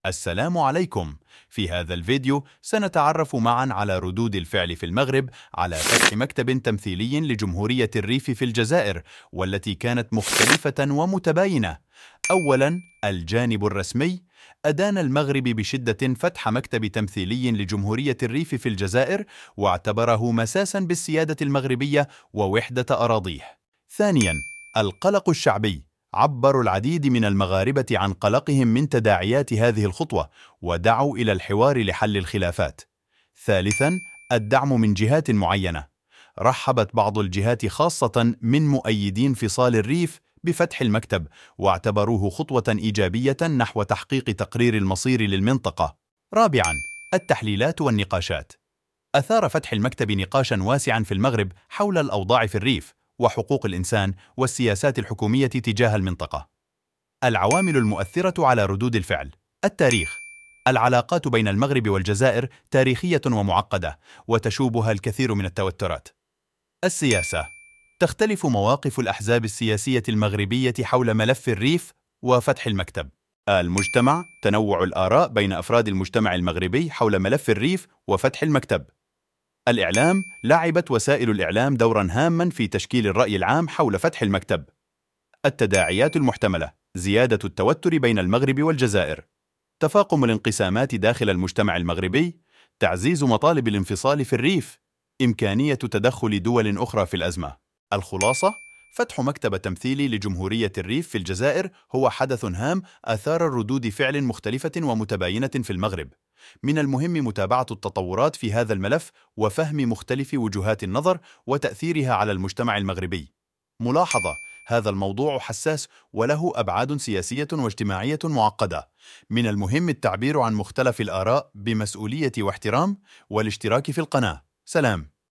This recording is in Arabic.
السلام عليكم. في هذا الفيديو سنتعرف معا على ردود الفعل في المغرب على فتح مكتب تمثيلي لجمهورية الريف في الجزائر، والتي كانت مختلفة ومتباينة. أولاً، الجانب الرسمي. أدان المغرب بشدة فتح مكتب تمثيلي لجمهورية الريف في الجزائر، واعتبره مساساً بالسيادة المغربية ووحدة أراضيه. ثانياً، القلق الشعبي. عبر العديد من المغاربة عن قلقهم من تداعيات هذه الخطوة، ودعوا إلى الحوار لحل الخلافات. ثالثاً، الدعم من جهات معينة. رحبت بعض الجهات خاصة من مؤيدين انفصال الريف بفتح المكتب، واعتبروه خطوة إيجابية نحو تحقيق تقرير المصير للمنطقة. رابعاً، التحليلات والنقاشات. أثار فتح المكتب نقاشاً واسعاً في المغرب حول الأوضاع في الريف وحقوق الإنسان والسياسات الحكومية تجاه المنطقة. العوامل المؤثرة على ردود الفعل. التاريخ. العلاقات بين المغرب والجزائر تاريخية ومعقدة، وتشوبها الكثير من التوترات. السياسة. تختلف مواقف الأحزاب السياسية المغربية حول ملف الريف وفتح المكتب. المجتمع. تنوع الآراء بين أفراد المجتمع المغربي حول ملف الريف وفتح المكتب. الإعلام. لعبت وسائل الإعلام دورا هاما في تشكيل الرأي العام حول فتح المكتب. التداعيات المحتملة. زيادة التوتر بين المغرب والجزائر. تفاقم الانقسامات داخل المجتمع المغربي. تعزيز مطالب الانفصال في الريف. إمكانية تدخل دول أخرى في الأزمة. الخلاصة: فتح مكتب تمثيلي لجمهورية الريف في الجزائر هو حدث هام أثار ردود فعل مختلفة ومتباينة في المغرب. من المهم متابعة التطورات في هذا الملف وفهم مختلف وجهات النظر وتأثيرها على المجتمع المغربي. ملاحظة: هذا الموضوع حساس وله أبعاد سياسية واجتماعية معقدة. من المهم التعبير عن مختلف الآراء بمسؤولية واحترام، والاشتراك في القناة. سلام.